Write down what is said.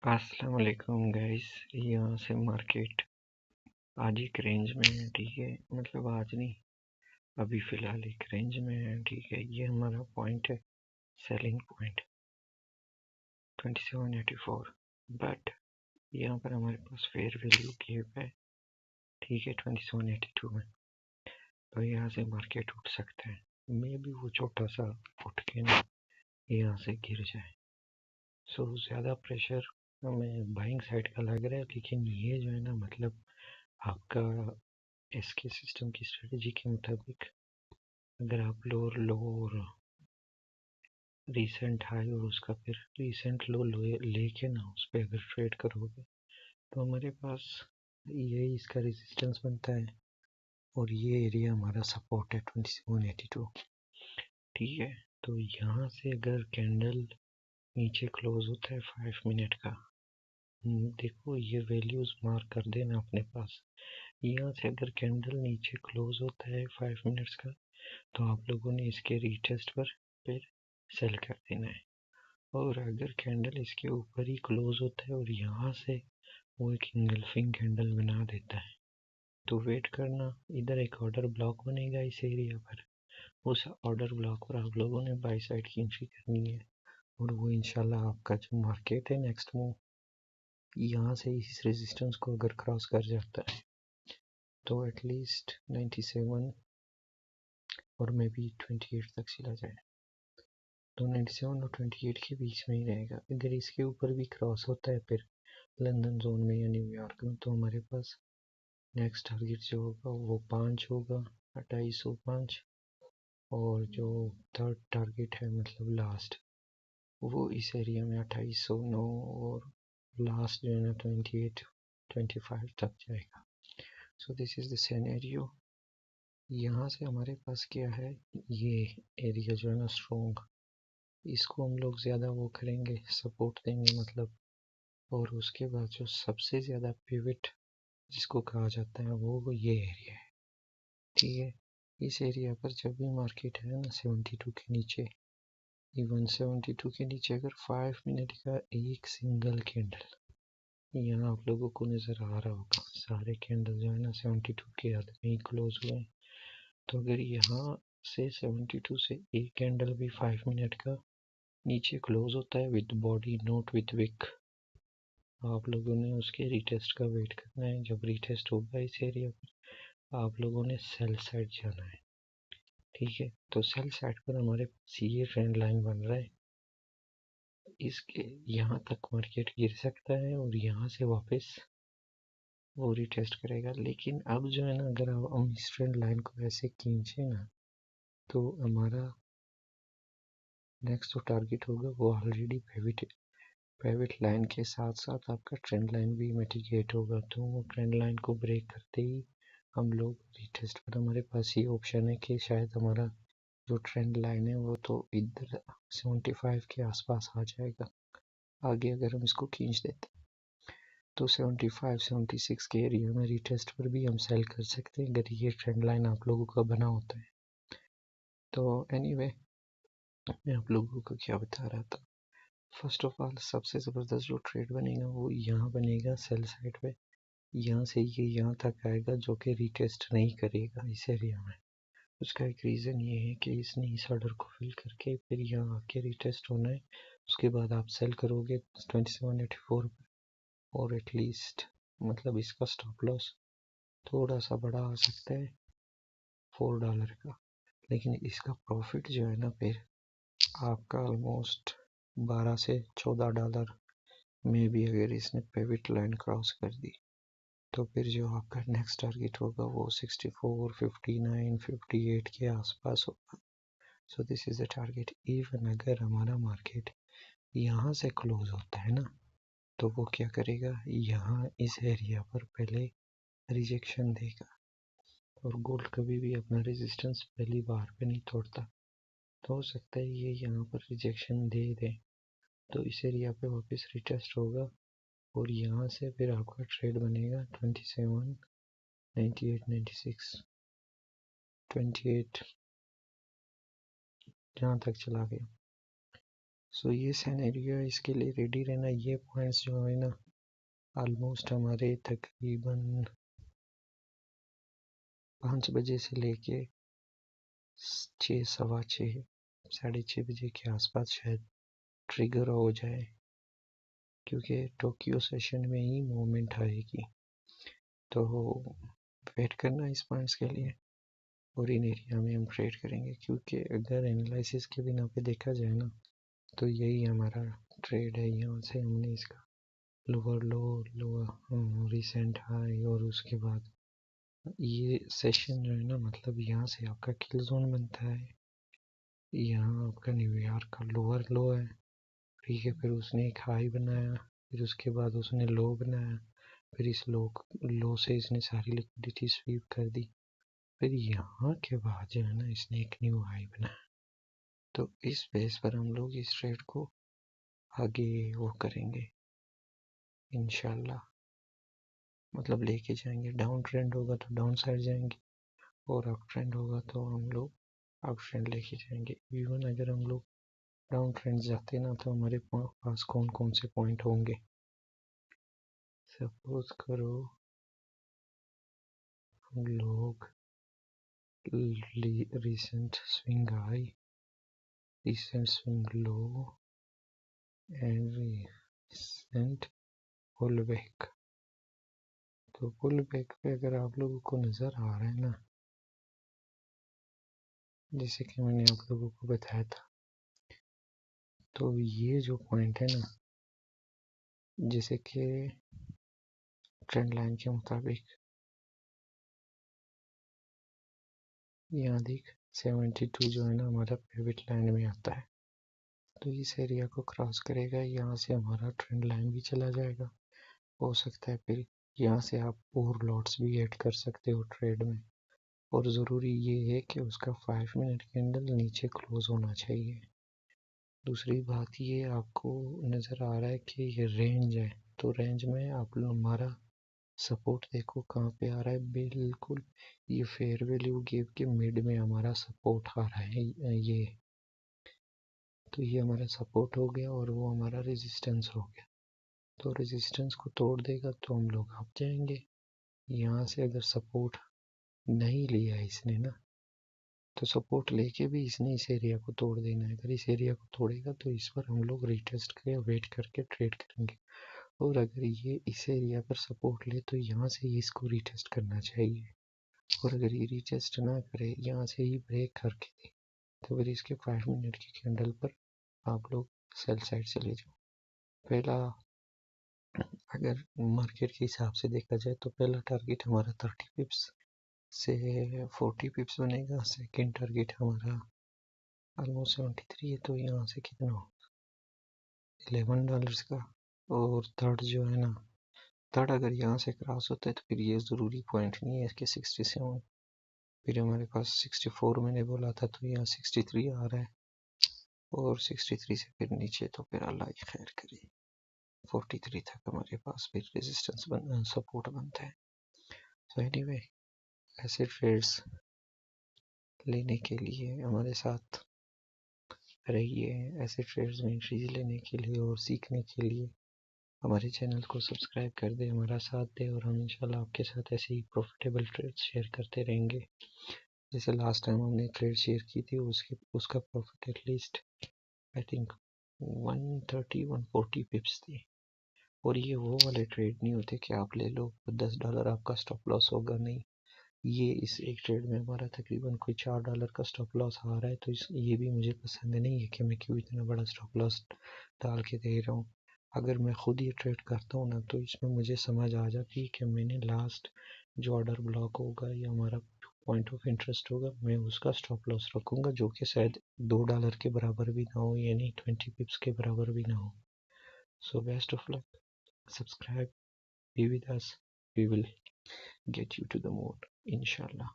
अस्सलाम वालेकुम गाइस। यहाँ से मार्केट आज एक रेंज में है, ठीक है। मतलब आज नहीं, अभी फ़िलहाल एक रेंज में है, ठीक है। ये हमारा पॉइंट है, सेलिंग पॉइंट 2784। बट यहाँ पर हमारे पास फेयर वैल्यू गैप है, ठीक है, 2782 में। तो यहाँ से मार्केट उठ सकता है, मे भी वो छोटा सा उठ के ना यहाँ से गिर जाए। सो ज़्यादा प्रेशर हमें बाइंग साइड का लग रहा है, लेकिन ये जो है ना, मतलब आपका इसके सिस्टम की स्ट्रेटजी के मुताबिक अगर आप लोअर लो और रीसेंट हाई और उसका फिर रीसेंट लो लेके ना उस पर अगर ट्रेड करोगे तो हमारे पास यही इसका रेजिस्टेंस बनता है और ये एरिया हमारा सपोर्ट है 2782, ठीक है। तो यहाँ से अगर कैंडल नीचे क्लोज होता है 5 मिनट का, देखो ये वैल्यूज मार्क कर देना अपने पास। यहाँ से अगर कैंडल नीचे क्लोज होता है 5 मिनट्स का, तो आप लोगों ने इसके रीटेस्ट पर फिर सेल कर देना है। और अगर कैंडल इसके ऊपर ही क्लोज होता है और यहाँ से वो एक इंगल्फिंग कैंडल बना देता है, तो वेट करना, इधर एक ऑर्डर ब्लॉक बनेगा इस एरिया पर। उस ऑर्डर ब्लॉक पर आप लोगों ने बाई साइड की एंट्री करनी है और वो इंशाल्लाह आपका जो मार्केट है नेक्स्ट मूव यहाँ से इस रेजिस्टेंस को अगर क्रॉस कर जाता है तो एटलीस्ट 97 और मे बी 28 तक चला जाए। तो 97 और 28 के बीच में ही रहेगा। अगर इसके ऊपर भी क्रॉस होता है फिर लंदन जोन में या न्यूयॉर्क में, तो हमारे पास नेक्स्ट टारगेट जो होगा वो 5 होगा, 2805। और जो थर्ड टारगेट है मतलब लास्ट, वो इस एरिया में 2809 और लास्ट जो है ना 2825 तक जाएगा। So this is the scenario. यहाँ से हमारे पास क्या है, ये एरिया जो है ना स्ट्रॉन्ग, इसको हम लोग ज़्यादा वो करेंगे, सपोर्ट देंगे मतलब। और उसके बाद जो सबसे ज़्यादा पिवट जिसको कहा जाता है वो ये एरिया है, ठीक है। इस एरिया पर जब भी मार्केट है ना 72 के नीचे, इवन 72 के नीचे अगर 5 मिनट का एक सिंगल कैंडल, यहाँ आप लोगों को नज़र आ रहा होगा सारे कैंडल जो है ना 72 के हद में ही क्लोज हुए। तो अगर यहाँ से 72 से एक कैंडल भी 5 मिनट का नीचे क्लोज होता है with body not with wick, आप लोगों ने उसके रीटेस्ट का वेट करना है। जब रीटेस्ट होगा इस एरिया पर आप लोगों ने सेल साइड जाना है, ठीक है। तो सेल साइड पर हमारे पास ये ट्रेंड लाइन बन रहा है, इसके यहाँ तक मार्केट गिर सकता है और यहाँ से वापस वो रीटेस्ट करेगा। लेकिन अब जो है ना, अगर हम इस ट्रेंड लाइन को ऐसे खींचे ना, तो हमारा नेक्स्ट जो टारगेट होगा वो ऑलरेडी पिवट लाइन के साथ साथ आपका ट्रेंड लाइन भी मिटिगेट होगा। तो वो ट्रेंड लाइन को ब्रेक करते ही हम लोग रीटेस्ट पर, हमारे पास ये ऑप्शन है कि शायद हमारा जो ट्रेंड लाइन है वो तो इधर 75 के आसपास आ जाएगा। आगे अगर हम इसको खींच देते तो 75 76 के एरिया में रीटेस्ट पर भी हम सेल कर सकते हैं अगर ये ट्रेंड लाइन आप लोगों का बना होता है। तो एनीवे, मैं आप लोगों को क्या बता रहा था, फर्स्ट ऑफ ऑल सबसे ज़बरदस्त जो ट्रेड बनेगा वो यहाँ बनेगा सेल साइड पे। यहाँ से ये यहाँ तक आएगा जो कि रीटेस्ट नहीं करेगा इस एरिया में। उसका एक रीज़न ये है कि इसने इस ऑर्डर को फिल करके फिर यहाँ आके रीटेस्ट होना है। उसके बाद आप सेल करोगे 2784 पर और एटलीस्ट मतलब इसका स्टॉप लॉस थोड़ा सा बड़ा आ सकता है $4 का, लेकिन इसका प्रॉफिट जो है ना फिर आपका ऑलमोस्ट $12 से $14 में भी अगर इसने पिवट लाइन क्रॉस कर दी तो फिर जो आपका नेक्स्ट टारगेट होगा वो 64 59 58 के आसपास होगा। So this is the target. Even अगर हमारा मार्केट यहाँ से क्लोज होता है ना, तो वो क्या करेगा, यहाँ इस एरिया पर पहले रिजेक्शन देगा। और गोल्ड कभी भी अपना रेजिस्टेंस पहली बार पे नहीं तोड़ता, तो हो सकता है ये यहाँ पर रिजेक्शन दे दे, तो इस एरिया पे वापस रिटेस्ट होगा और यहाँ से फिर आपका ट्रेड बनेगा 27 98 96 28 जहाँ तक चला गया। सो ये सिनेरियो है, इसके लिए रेडी रहना। ये पॉइंट्स जो है ना ऑलमोस्ट हमारे तकरीबन 5 बजे से लेके 6, सवा 6, 6:30 बजे के आसपास शायद ट्रिगर हो जाए, क्योंकि टोक्यो सेशन में ही मूवमेंट आएगी। तो वेट करना इस पॉइंट्स के लिए, और इन एरिया में हम ट्रेड करेंगे, क्योंकि अगर एनालिसिस के बिना पे देखा जाए ना तो यही हमारा ट्रेड है। यहाँ से हमने इसका लोअर लो, लोअर रिसेंट हाई, और उसके बाद ये सेशन जो है ना, मतलब यहाँ से आपका किल जोन बनता है। यहाँ आपका न्यूयॉर्क का लोअर लो है, ठीक है, फिर उसने एक हाई बनाया, फिर उसके बाद उसने लो बनाया, फिर इस लो से इसने सारी लिक्विडिटी स्वीप कर दी, फिर यहाँ के बाद जो है ना इसने एक न्यू हाई बनाया। तो इस बेस पर हम लोग इस ट्रेड को आगे वो करेंगे इंशाल्लाह, मतलब लेके जाएंगे। डाउन ट्रेंड होगा तो डाउन साइड जाएंगे, और अप ट्रेंड होगा तो हम लोग अप ट्रेंड लेके जाएंगे। इवन अगर हम लोग डाउन ट्रेंड जाते ना तो हमारे पास कौन कौन से पॉइंट होंगे। सपोज करो हम लोग recent swing high, recent swing low and recent pull back. तो पुल बैक पे अगर आप लोगों को नज़र आ रहा है ना, जैसे कि मैंने आप लोगों को बताया था, तो ये जो पॉइंट है ना, जैसे कि ट्रेंड लाइन के मुताबिक यहाँ देख 72 जो है ना हमारा पिवट लाइन में आता है, तो इस एरिया को क्रॉस करेगा, यहाँ से हमारा ट्रेंड लाइन भी चला जाएगा। हो सकता है फिर यहाँ से आप और लॉट्स भी ऐड कर सकते हो ट्रेड में, और ज़रूरी ये है कि उसका 5 मिनट कैंडल नीचे क्लोज होना चाहिए। दूसरी बात ये आपको नज़र आ रहा है कि ये रेंज है, तो रेंज में आप लोग हमारा सपोर्ट देखो कहाँ पे आ रहा है, बिल्कुल ये फेयर वैल्यू गिव के मिड में हमारा सपोर्ट आ रहा है ये। तो ये हमारा सपोर्ट हो गया और वो हमारा रेजिस्टेंस हो गया। तो रेजिस्टेंस को तोड़ देगा तो हम लोग अप जाएंगे। यहाँ से अगर सपोर्ट नहीं लिया इसने ना, तो सपोर्ट लेके भी इसने इस एरिया को तोड़ देना है। अगर इस एरिया को तोड़ेगा तो इस पर हम लोग रिटेस्ट के वेट करके ट्रेड करेंगे, और अगर ये इस एरिया पर सपोर्ट ले तो यहाँ से ही इसको रिटेस्ट करना चाहिए, और अगर ये रिटेस्ट ना करे, यहाँ से ही ब्रेक करके दे, तो फिर इसके 5 मिनट की कैंडल पर आप लोग सेल साइड चले जाओ। पहला अगर मार्केट के हिसाब से देखा जाए तो पहला टारगेट हमारा 30 पिप्स से 40 पिप्स बनेगा। सेकेंड टारगेट हमारा ऑलमोस्ट 73 है, तो यहाँ से कितना हो $11 का। और थर्ड जो है ना, थर्ड अगर यहाँ से क्रॉस होता है तो फिर ये ज़रूरी पॉइंट नहीं है इसके 67, फिर हमारे पास 64 मैंने बोला था, तो यहाँ 63 आ रहा है, और 63 से फिर नीचे तो फिर अल्लाह ही खैर करे। 43 तक हमारे पास फिर रेजिस्टेंस सपोर्ट बनता है। तो एनीवे ऐसे ट्रेड्स लेने के लिए हमारे साथ रहिए, ऐसे ट्रेड्स में एंट्रीज लेने के लिए और सीखने के लिए हमारे चैनल को सब्सक्राइब कर दें, हमारा साथ दें, और हम इंशाल्लाह आपके साथ ऐसे ही प्रॉफिटेबल ट्रेड्स शेयर करते रहेंगे। जैसे लास्ट टाइम हमने ट्रेड शेयर की थी, उसका प्रॉफिट एटलीस्ट आई थिंक 130-140 पिप्स थी। और ये वो वाले ट्रेड नहीं होते कि आप ले लो $10 आपका स्टॉप लॉस होगा, नहीं। ये इस एक ट्रेड में हमारा तकरीबन कोई $4 का स्टॉप लॉस आ रहा है, तो ये भी मुझे पसंद नहीं है कि मैं क्यों इतना बड़ा स्टॉप लॉस डाल के दे रहा हूँ। अगर मैं खुद ये ट्रेड करता हूँ ना, तो इसमें मुझे समझ आ जाती है कि मैंने लास्ट जो ऑर्डर ब्लॉक होगा या हमारा पॉइंट ऑफ इंटरेस्ट होगा, मैं उसका स्टॉप लॉस रखूँगा, जो कि शायद $2 के बराबर भी ना हो, यानी 20 पिप्स के बराबर भी ना हो। So best of luck, subscribe, be with us, we will get you to the moon inshallah.